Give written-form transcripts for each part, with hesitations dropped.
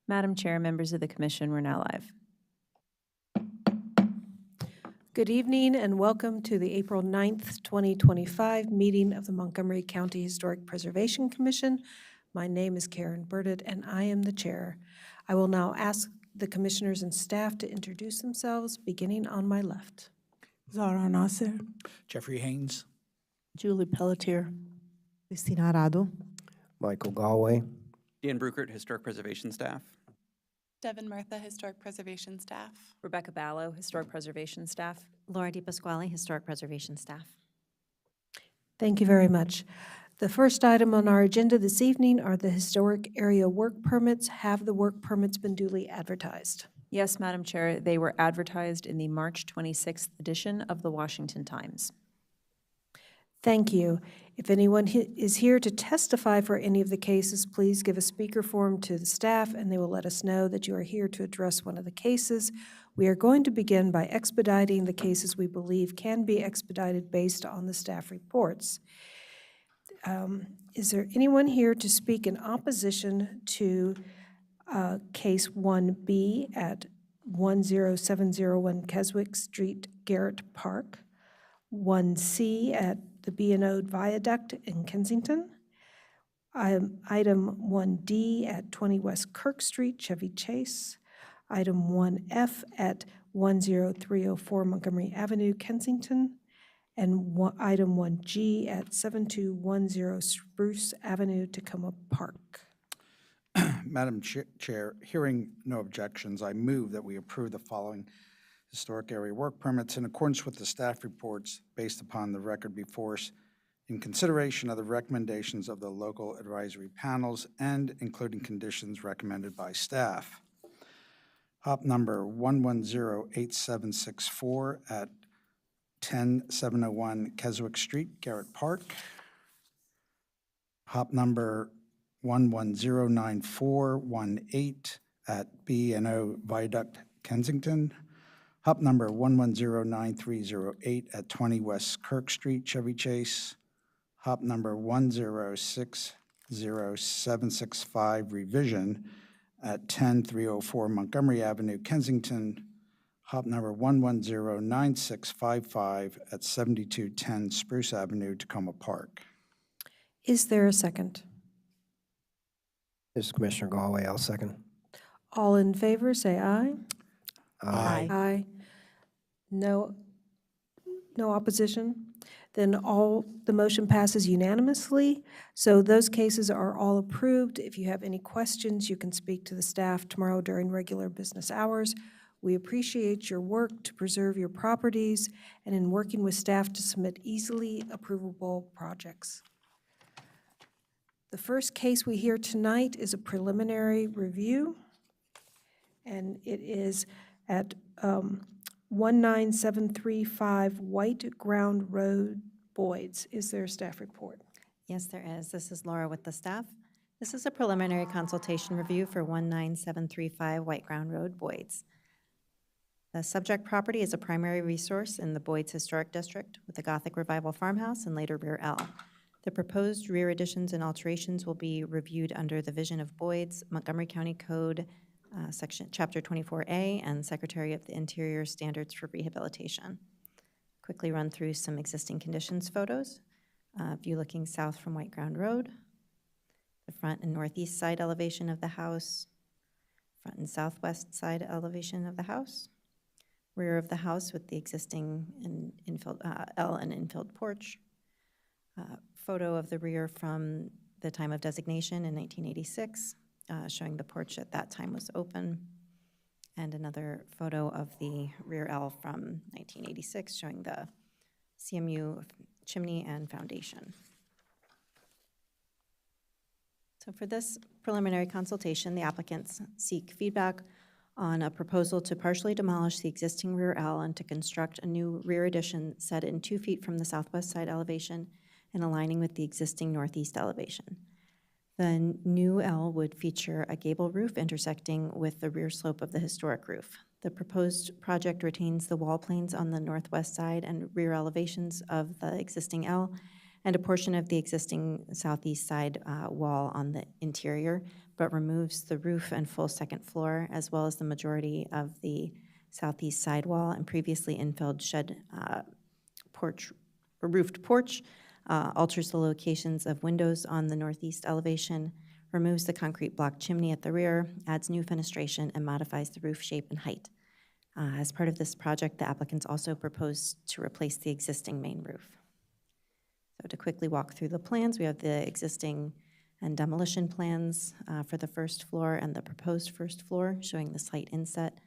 Madam Chair, members of the Commission, we're now live. Good evening and welcome to the April 9th, 2025 meeting of the Montgomery County Historic Preservation Commission. My name is Karen Burdett and I am the chair. I will now ask the commissioners and staff to introduce themselves, beginning on my left. Zara Nasser, Jeffrey Haynes. Julie Pelletier, Cristina Arado. Michael Galway. Dan Bruckert, Historic Preservation Staff. Devin Murtha, Historic Preservation Staff. Rebecca Ballo, Historic Preservation Staff. Laura DiPasquale, Historic Preservation Staff. Thank you very much. The first item on our agenda this evening are the historic area work permits. Have the work permits been duly advertised? Yes, Madam Chair, they were advertised in the March 26th edition of the Washington Times. Thank you. If anyone is here to testify for any of the cases, please give a speaker form to the staff and they will let us know that you are here to address one of the cases. We are going to begin by expediting the cases we believe can be expedited based on the staff reports. Is there anyone here to speak in opposition to case 1B at 10701 Keswick Street, Garrett Park, 1C at the B&O Viaduct in Kensington, item 1D at 20 West Kirk Street, Chevy Chase, item 1F at 10304 Montgomery Avenue, Kensington, and item 1G at 7210 Spruce Avenue, Tacoma Park. Madam Chair, hearing no objections, I move that we approve the following historic area work permits in accordance with the staff reports based upon the record before us in consideration of the recommendations of the local advisory panels and including conditions recommended by staff. Hop number 1108764 at 10701 Keswick Street, Garrett Park. Hop number 1109418 at B&O Viaduct, Kensington. Hop number 1109308 at 20 West Kirk Street, Chevy Chase. Hop number 1060765 revision at 10304 Montgomery Avenue, Kensington. Hop number 1109655 at 7210 Spruce Avenue, Tacoma Park. Is there a second? This is Commissioner Galway. I'll second. All in favor, say aye. Aye. Aye. No opposition? Then the motion passes unanimously. So those cases are all approved. If you have any questions, you can speak to the staff tomorrow during regular business hours. We appreciate your work to preserve your properties and in working with staff to submit easily approvable projects. The first case we hear tonight is a preliminary review, and it is at 19735 White Ground Road, Boyds. Is there a staff report? Yes, there is. This is Laura with the staff. This is a preliminary consultation review for 19735 White Ground Road, Boyds. The subject property is a primary resource in the Boyds Historic District with a Gothic Revival farmhouse and later rear L. The proposed rear additions and alterations will be reviewed under the Vision of Boyds, Montgomery County Code, Section Chapter 24A, and Secretary of the Interior Standards for Rehabilitation. Quickly run through some existing conditions photos. View looking south from White Ground Road, the front and northeast side elevation of the house, front and southwest side elevation of the house, rear of the house with the existing infilled L and infilled porch, photo of the rear from the time of designation in 1986, showing the porch at that time was open, and another photo of the rear L from 1986 showing the CMU chimney and foundation. So for this preliminary consultation, the applicants seek feedback on a proposal to partially demolish the existing rear L and to construct a new rear addition set in 2 feet from the southwest side elevation and aligning with the existing northeast elevation. The new L would feature a gable roof intersecting with the rear slope of the historic roof. The proposed project retains the wall planes on the northwest side and rear elevations of the existing L and a portion of the existing southeast side wall on the interior, but removes the roof and full second floor, as well as the majority of the southeast side wall and previously infilled shed porch, or roofed porch, alters the locations of windows on the northeast elevation, removes the concrete block chimney at the rear, adds new fenestration, and modifies the roof shape and height. As part of this project, the applicants also proposed to replace the existing main roof. So to quickly walk through the plans, we have the existing and demolition plans for the first floor and the proposed first floor, showing the site inset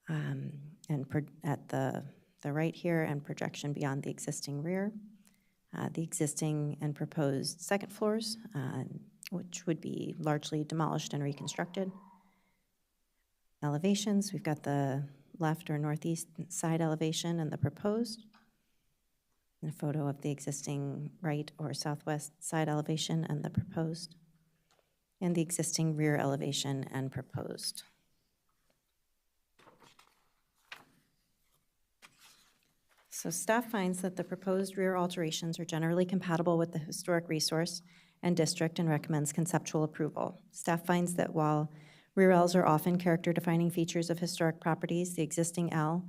at the right here and projection beyond the existing rear. The existing and proposed second floors, which would be largely demolished and reconstructed. Elevations, we've got the left or northeast side elevation and the proposed. And a photo of the existing right or southwest side elevation and the proposed. And the existing rear elevation and proposed. So staff finds that the proposed rear alterations are generally compatible with the historic resource and district and recommends conceptual approval. Staff finds that while rear Ls are often character-defining features of historic properties, the existing L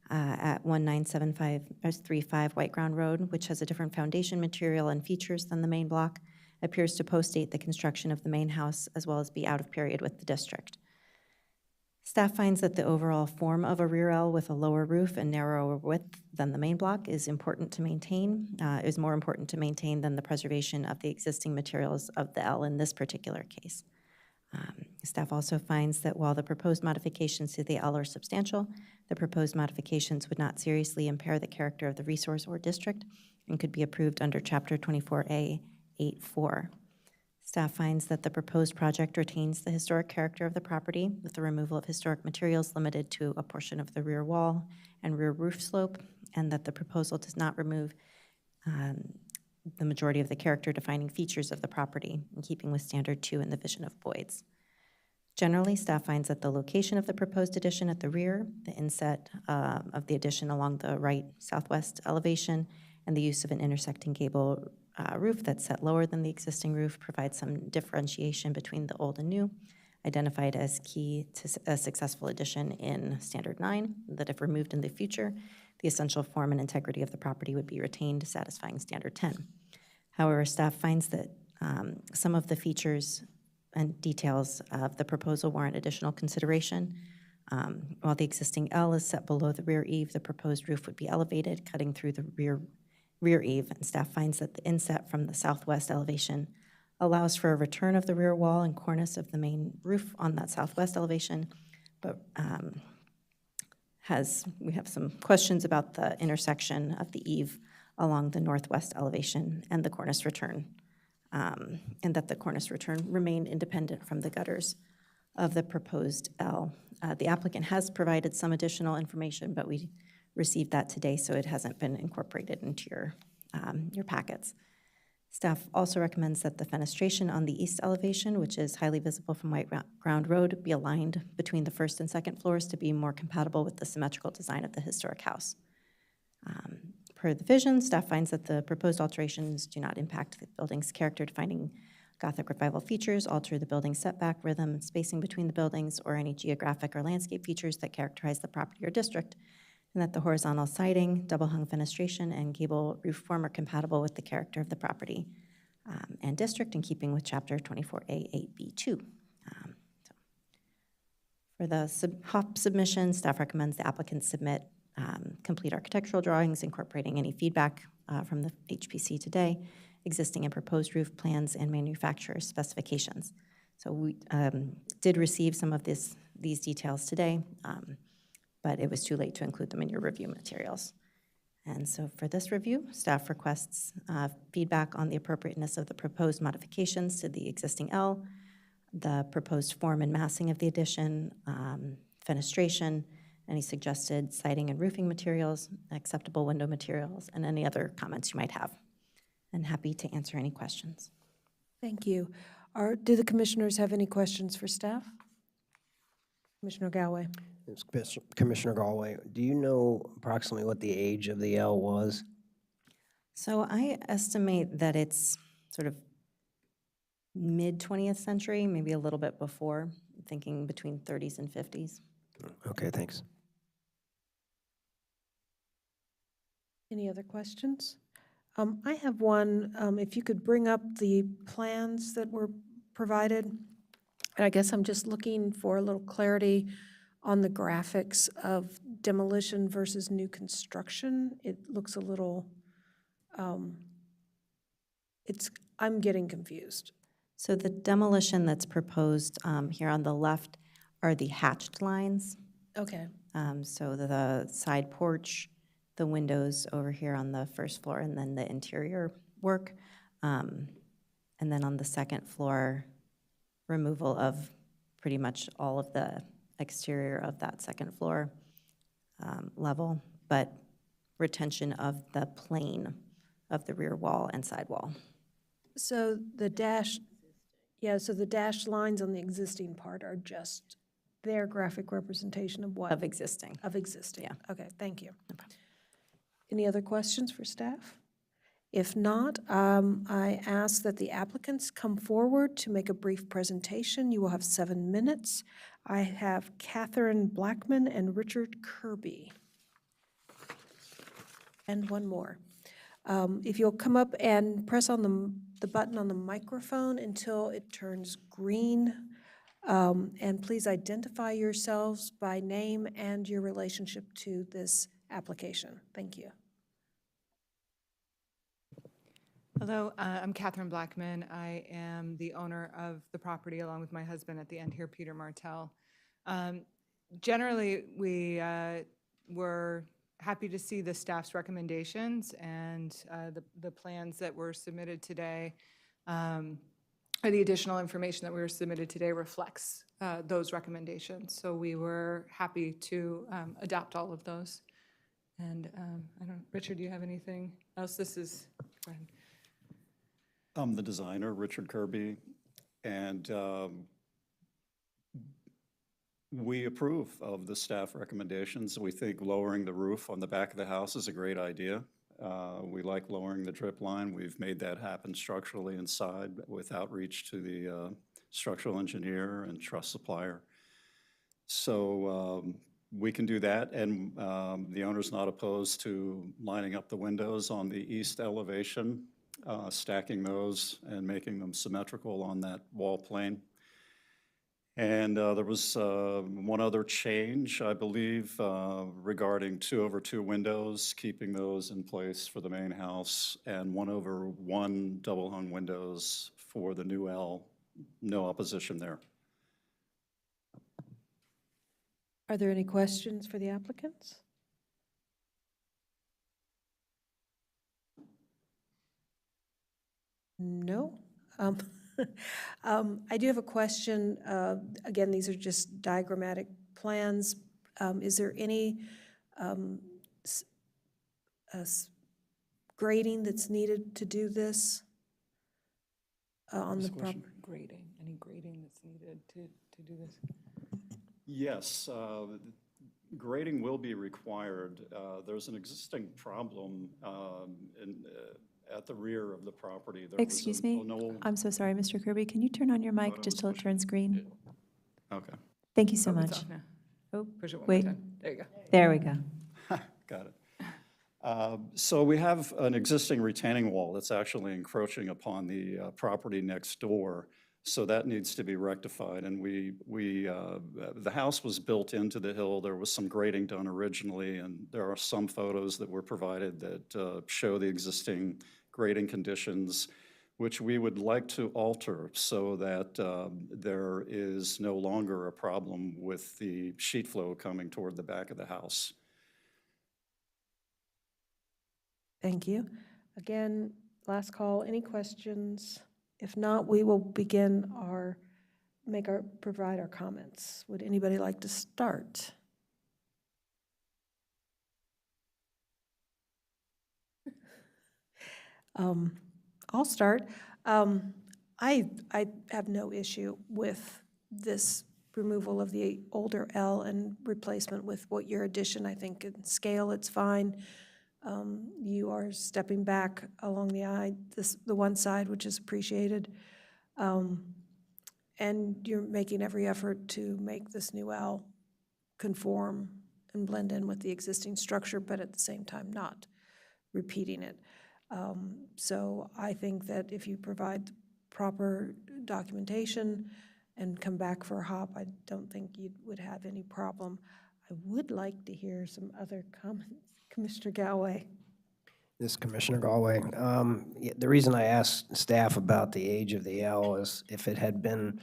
at 1935 White Ground Road, which has a different foundation material and features than the main block, appears to postdate the construction of the main house as well as be out of period with the district. Staff finds that the overall form of a rear L with a lower roof and narrower width than the main block is important to maintain, is more important to maintain than the preservation of the existing materials of the L in this particular case. Staff also finds that while the proposed modifications to the L are substantial, the proposed modifications would not seriously impair the character of the resource or district and could be approved under Chapter 24A 8.4. Staff finds that the proposed project retains the historic character of the property with the removal of historic materials limited to a portion of the rear wall and rear roof slope, and that the proposal does not remove the majority of the character-defining features of the property, in keeping with Standard 2 in the vision of Boyd's. Generally, staff finds that the location of the proposed addition at the rear, the inset of the addition along the right southwest elevation, and the use of an intersecting gable roof that's set lower than the existing roof provides some differentiation between the old and new, identified as key to a successful addition in Standard 9, that if removed in the future, the essential form and integrity of the property would be retained, satisfying Standard 10. However, staff finds that some of the features and details of the proposal warrant additional consideration. While the existing L is set below the rear eave, the proposed roof would be elevated, cutting through the rear eave, and staff finds that the inset from the southwest elevation allows for a return of the rear wall and cornice of the main roof on that southwest elevation, but we have some questions about the intersection of the eave along the northwest elevation and the cornice return, and that the cornice return remain independent from the gutters of the proposed L. The applicant has provided some additional information, but we received that today, so it hasn't been incorporated into your packets. Staff also recommends that the fenestration on the east elevation, which is highly visible from White Ground Road, be aligned between the first and second floors to be more compatible with the symmetrical design of the historic house. Per the vision, staff finds that the proposed alterations do not impact the building's character-defining Gothic Revival features, alter the building's setback, rhythm, and spacing between the buildings, or any geographic or landscape features that characterize the property or district, and that the horizontal siding, double-hung fenestration, and gable roof form are compatible with the character of the property and district, in keeping with Chapter 24A 8B2. For the HOP submission, staff recommends the applicant submit complete architectural drawings incorporating any feedback from the HPC today, existing and proposed roof plans, and manufacturer specifications. So we did receive some of these details today, but it was too late to include them in your review materials. And so for this review, staff requests feedback on the appropriateness of the proposed modifications to the existing L, the proposed form and massing of the addition, fenestration, any suggested siding and roofing materials, acceptable window materials, and any other comments you might have. And happy to answer any questions. Thank you. Do the commissioners have any questions for staff? Commissioner Galway. Commissioner Galway, do you know approximately what the age of the L was? So I estimate that it's sort of mid-20th century, maybe a little bit before, thinking between 30s and 50s. Okay, thanks. Any other questions? I have one, if you could bring up the plans that were provided. And I guess I'm just looking for a little clarity on the graphics of demolition versus new construction. It looks a little, I'm getting confused. So the demolition that's proposed here on the left are the hatched lines. Okay. So the side porch, the windows over here on the first floor, and then the interior work. And then on the second floor, removal of pretty much all of the exterior of that second floor level, but retention of the plane of the rear wall and side wall. So the so the dashed lines on the existing part are just their graphic representation of what? Of existing. Of existing. Yeah. Okay, thank you. No problem. Any other questions for staff? If not, I ask that the applicants come forward to make a brief presentation. You will have 7 minutes. I have Catherine Blackman and Richard Kirby. And one more. If you'll come up and press on the button on the microphone until it turns green. And please identify yourselves by name and your relationship to this application. Thank you. Hello, I'm Catherine Blackman. I am the owner of the property along with my husband at the end here, Peter Martell. Generally, we were happy to see the staff's recommendations and the plans that were submitted today, or the additional information that we were submitted today reflects those recommendations. So we were happy to adopt all of those. And Richard, do you have anything else? This is, go ahead. I'm the designer, Richard Kirby, and we approve of the staff recommendations. We think lowering the roof on the back of the house is a great idea. We like lowering the drip line. We've made that happen structurally inside with outreach to the structural engineer and truss supplier. So we can do that, and the owner's not opposed to lining up the windows on the east elevation, stacking those and making them symmetrical on that wall plane. And there was one other change, I believe, regarding 2-over-2 windows, keeping those in place for the main house, and 1-over-1 double-hung windows for the new L. No opposition there. Are there any questions for the applicants? No? I do have a question. Again, these are just diagrammatic plans. Is there any grading that's needed to do this on the property? Grading, any grading that's needed to do this? Yes, grading will be required. There's an existing problem at the rear of the property. There was Excuse me? an old- I'm so sorry, Mr. Kirby. Can you turn on your mic Thought it just was till it pushing. turns green? Okay, Thank you so Oh, it's much. off now. Oh, Push it one wait. more time. There you go. There we go. got it. So we have an existing retaining wall that's actually encroaching upon the property next door. So that needs to be rectified, and the house was built into the hill. There was some grading done originally, and there are some photos that were provided that show the existing grading conditions, which we would like to alter so that there is no longer a problem with the sheet flow coming toward the back of the house. Thank you. Again, last call. Any questions? If not, we will begin provide our comments. Would anybody like to start? I'll start. I have no issue with this removal of the older L and replacement with what your addition, I think in scale, it's fine. You are stepping back along the one side, which is appreciated. And you're making every effort to make this new L conform and blend in with the existing structure, but at the same time not repeating it. So I think that if you provide proper documentation and come back for a hop, I don't think you would have any problem. I would like to hear some other comments. Commissioner Galway. This is Commissioner Galway. The reason I asked staff about the age of the L is if it had been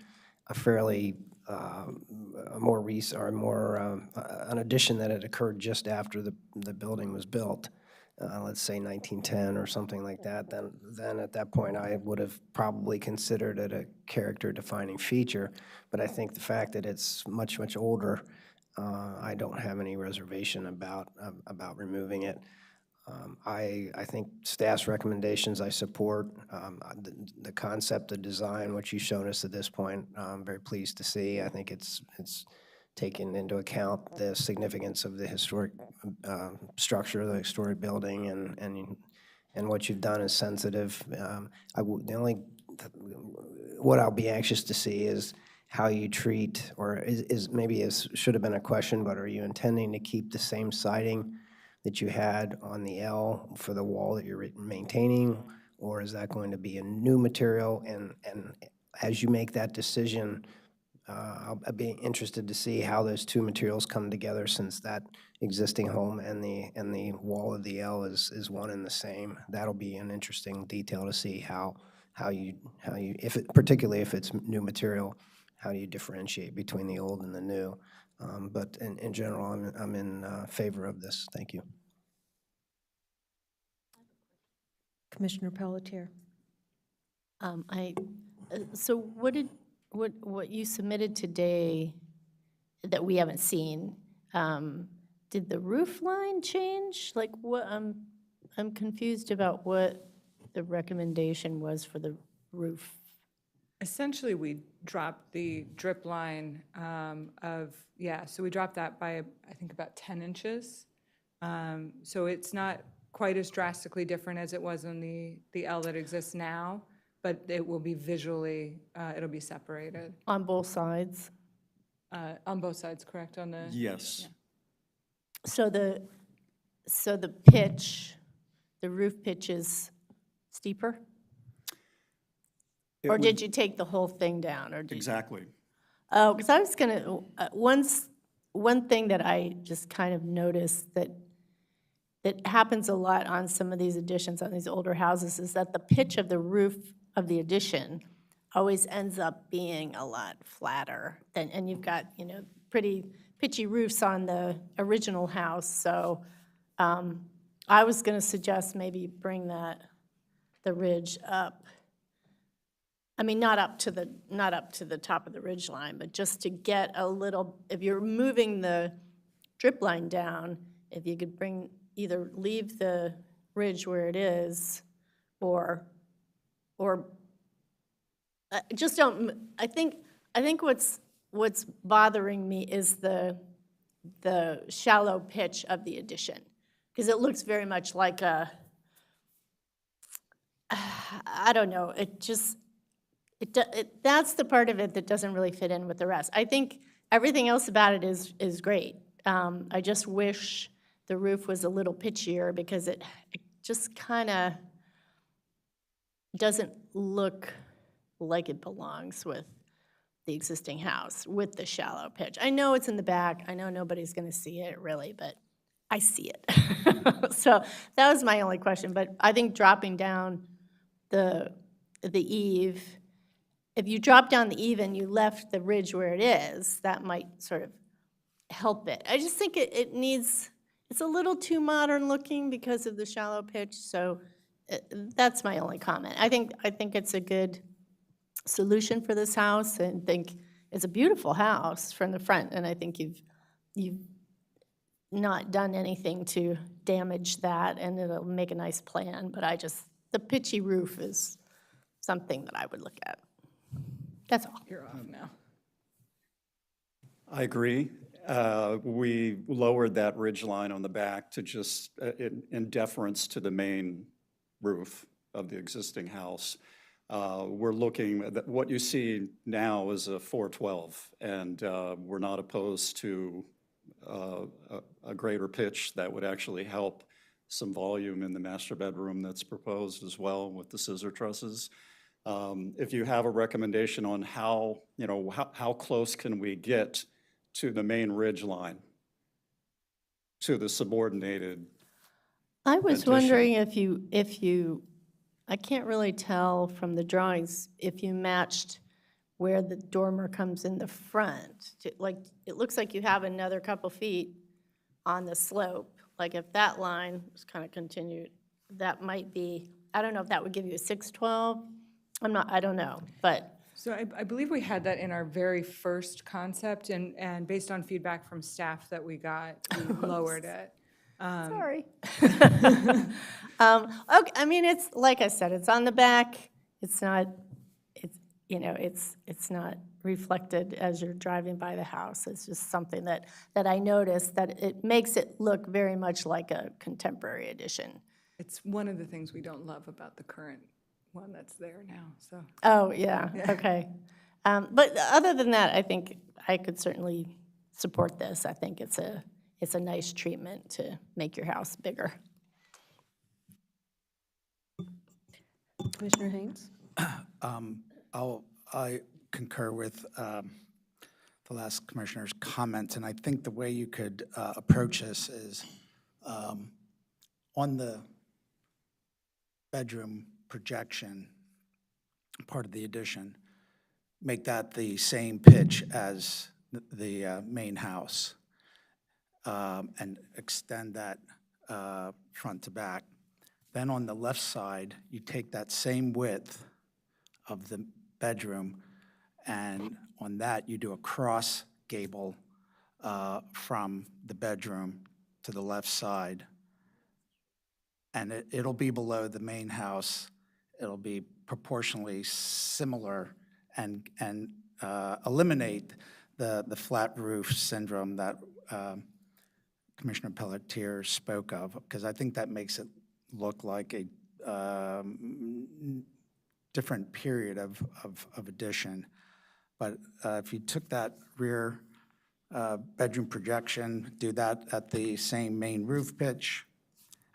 a fairly a more recent or more an addition that had occurred just after the building was built, let's say 1910 or something like that, then at that point I would have probably considered it a character-defining feature. But I think the fact that it's much, much older, I don't have any reservation about removing it. I think staff's recommendations I support. The concept, the design, what you've shown us at this point, I'm very pleased to see. I think it's taken into account the significance of the historic structure, the historic building, and what you've done is sensitive. What I'll be anxious to see is how you treat, or should have been a question, but are you intending to keep the same siding that you had on the L for the wall that you're maintaining, or is that going to be a new material? And as you make that decision, I'll be interested to see how those two materials come together, since that existing home and the wall of the L is one and the same. That'll be an interesting detail to see how you particularly if it's new material, how you differentiate between the old and the new. But in general, I'm in favor of this. Thank you. Commissioner Pelletier. So what you submitted today that we haven't seen, did the roof line change? Like what, I'm confused about what the recommendation was for the roof. Essentially, we dropped the drip line so we dropped that by, I think, about 10 inches. So it's not quite as drastically different as it was in the L that exists now, but it will be visually, it'll be separated. On both sides? On both sides, correct? On the Yes. Yeah. So the pitch, the roof pitch is steeper? Or did you take the whole thing down? Or did Exactly. Oh, because I was going to, one thing that I just kind of noticed that happens a lot on some of these additions on these older houses is that the pitch of the roof of the addition always ends up being a lot flatter than, and you've got, pretty pitchy roofs on the original house. So I was going to suggest maybe bring the ridge up. I mean, not up to the top of the ridge line, but just to get a little, if you're moving the drip line down, if you could either leave the ridge where it is, or just don't. I think what's bothering me is the shallow pitch of the addition, because it looks very much like I don't know. That's the part of it that doesn't really fit in with the rest. I think everything else about it is great. I just wish the roof was a little pitchier, because it just kind of doesn't look like it belongs with the existing house with the shallow pitch. I know it's in the back. I know nobody's going to see it really, but I see it. So that was my only question. But I think dropping down the eave, if you drop down the eave and you left the ridge where it is, that might sort of help it. I just think it's a little too modern looking because of the shallow pitch, so that's my only comment. I think it's a good solution for this house, and think it's a beautiful house from the front, and I think you've not done anything to damage that, and it'll make a nice plan, but the pitchy roof is something that I would look at. That's all. You're off now. I agree. We lowered that ridge line on the back to just, in deference to the main roof of the existing house. We're looking, what you see now is a 412, and we're not opposed to a greater pitch that would actually help some volume in the master bedroom that's proposed as well with the scissor trusses. If you have a recommendation on how, how close can we get to the main ridge line, to the subordinated I was addition. wondering if you, I can't really tell from the drawings if you matched where the dormer comes in the front. Like, it looks like you have another couple feet on the slope. Like, if that line was kind of continued, that might be, I don't know if that would give you a 612. I don't know, but So I believe we had that in our very first concept, and based on feedback from staff that we got, we lowered it. sorry. Okay, I mean, it's, like I said, it's on the back. It's not, it's not reflected as you're driving by the house. It's just something that I noticed, that it makes it look very much like a contemporary addition. It's one of the things we don't love about the current one that's there now, so. Oh, yeah, okay. But other than that, I think I could certainly support this. I think it's a nice treatment to make your house bigger. Commissioner Haynes? I concur with the last commissioner's comment, and I think the way you could approach this is on the bedroom projection, part of the addition, make that the same pitch as the main house, and extend that front to back. Then on the left side, you take that same width of the bedroom, and on that, you do a cross gable from the bedroom to the left side. And it'll be below the main house. It'll be proportionally similar and eliminate the flat roof syndrome that Commissioner Pelletier spoke of, because I think that makes it look like a different period of addition. But if you took that rear bedroom projection, do that at the same main roof pitch,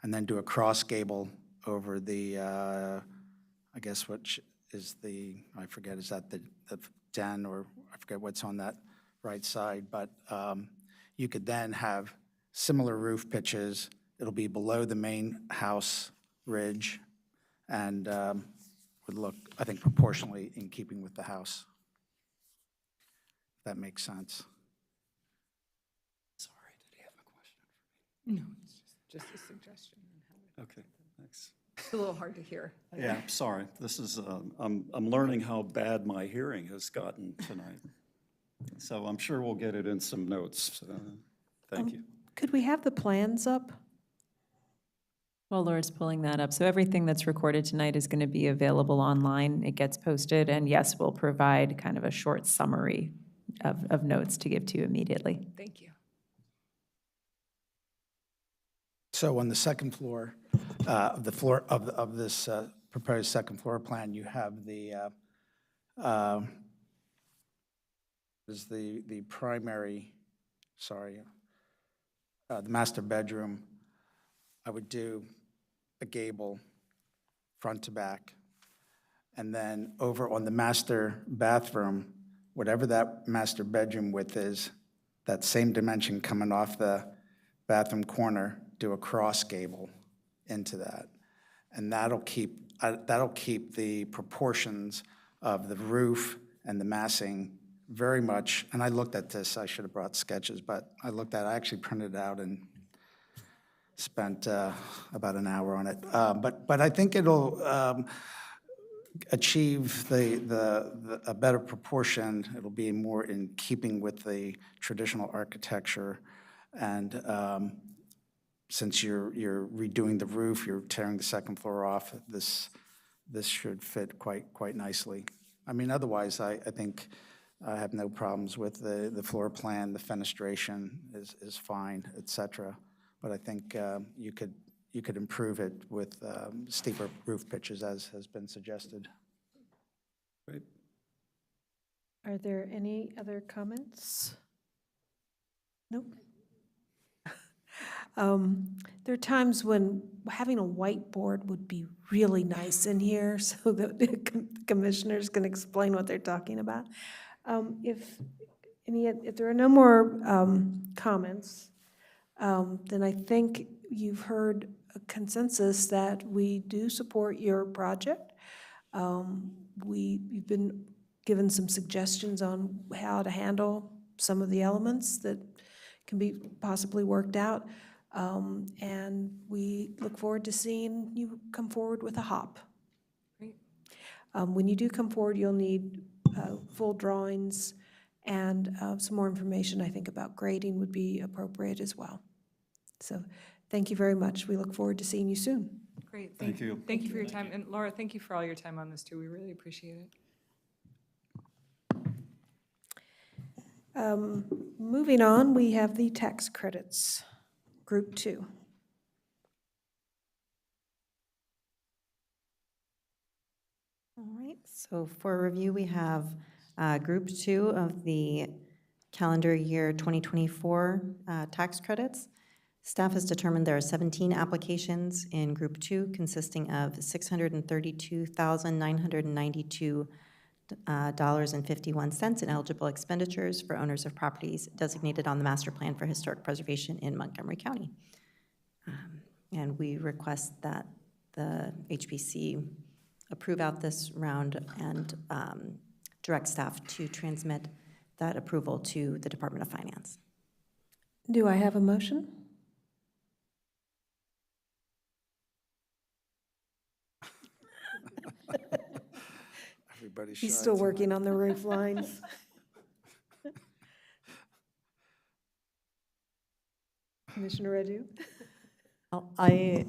and then do a cross gable over the, I guess which is the, I forget, is that the den, or I forget what's on that right side, but you could then have similar roof pitches. It'll be below the main house ridge, and would look, I think, proportionally in keeping with the house. If that makes sense. Sorry, did he have a question? No, it's just a suggestion. Okay, thanks. It's a little hard to hear. Yeah, sorry. This is, I'm learning how bad my hearing has gotten tonight. So I'm sure we'll get it in some notes. Thank you. Could we have the plans up? Well, Laura's pulling that up. So everything that's recorded tonight is going to be available online. It gets posted, and yes, we'll provide kind of a short summary of notes to give to you immediately. Thank you. So on the second floor, the floor of this proposed second floor plan, you have the is the primary, sorry, the master bedroom. I would do a gable front to back, and then over on the master bathroom, whatever that master bedroom width is, that same dimension coming off the bathroom corner, do a cross gable into that. And that'll keep the proportions of the roof and the massing very much, and I looked at this, I should have brought sketches, but I actually printed it out and spent about an hour on it. But I think it'll achieve a better proportion. It'll be more in keeping with the traditional architecture, and since you're redoing the roof, you're tearing the second floor off, this should fit quite nicely. I mean, otherwise, I think I have no problems with the floor plan, the fenestration is fine, et cetera. But I think you could improve it with steeper roof pitches, as has been suggested. Great. Are there any other comments? Nope. There are times when having a whiteboard would be really nice in here so that the commissioners can explain what they're talking about. If there are no more comments, then I think you've heard a consensus that we do support your project. You've been given some suggestions on how to handle some of the elements that can be possibly worked out. And we look forward to seeing you come forward with a hop. Great. When you do come forward, you'll need full drawings and some more information, I think, about grading would be appropriate as well. So thank you very much. We look forward to seeing you soon. Great. Thank you. Thank you for your time. And Laura, thank you for all your time on this too. We really appreciate it. Moving on, we have the tax credits, Group 2. All right, so for review, we have Group 2 of the calendar year 2024 tax credits. Staff has determined there are 17 applications in Group 2 consisting of $632,992.51 in eligible expenditures for owners of properties designated on the master plan for historic preservation in Montgomery County. And we request that the HPC approve out this round and direct staff to transmit that approval to the Department of Finance. Do I have a motion? Everybody's He's shy still tonight. working on the roof lines. Commissioner Redu? I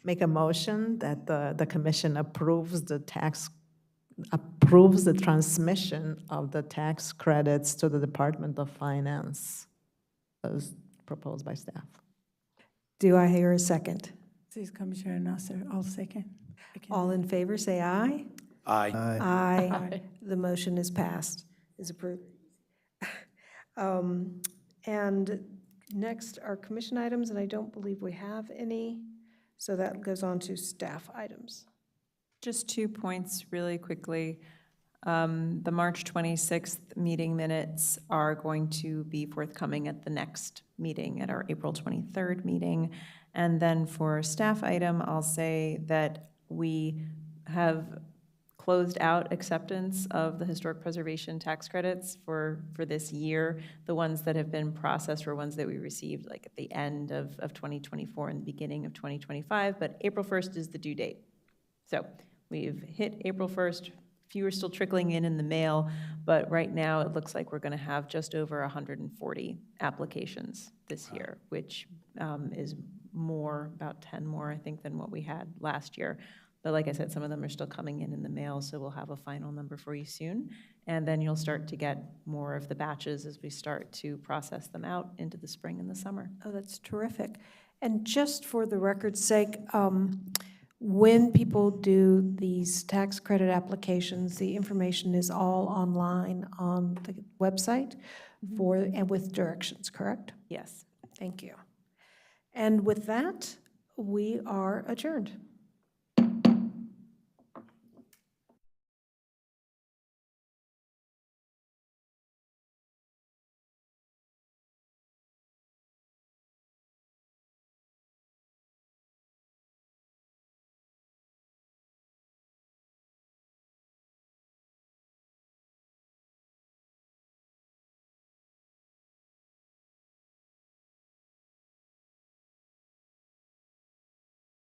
make a motion that the commission approves the transmission of the tax credits to the Department of Finance as proposed by staff. Do I hear a second? This is Commissioner Nasser. I'll second. All in favor, say aye. Aye. Aye. The motion is passed, is approved. And next are commission items, and I don't believe we have any, so that goes on to staff items. Just 2 points really quickly. The March 26th meeting minutes are going to be forthcoming at the next meeting, at our April 23rd meeting. And then for staff item, I'll say that we have closed out acceptance of the historic preservation tax credits for this year. The ones that have been processed were ones that we received like at the end of 2024 and the beginning of 2025, but April 1st is the due date. So we've hit April 1st. Few are still trickling in the mail, but right now it looks like we're going to have just over 140 applications this year, which is more, about 10 more, I think, than what we had last year. But like I said, some of them are still coming in the mail, so we'll have a final number for you soon. And then you'll start to get more of the batches as we start to process them out into the spring and the summer. Oh, that's terrific. And just for the record's sake, when people do these tax credit applications, the information is all online on the website and with directions, correct? Yes. Thank you. And with that, we are adjourned.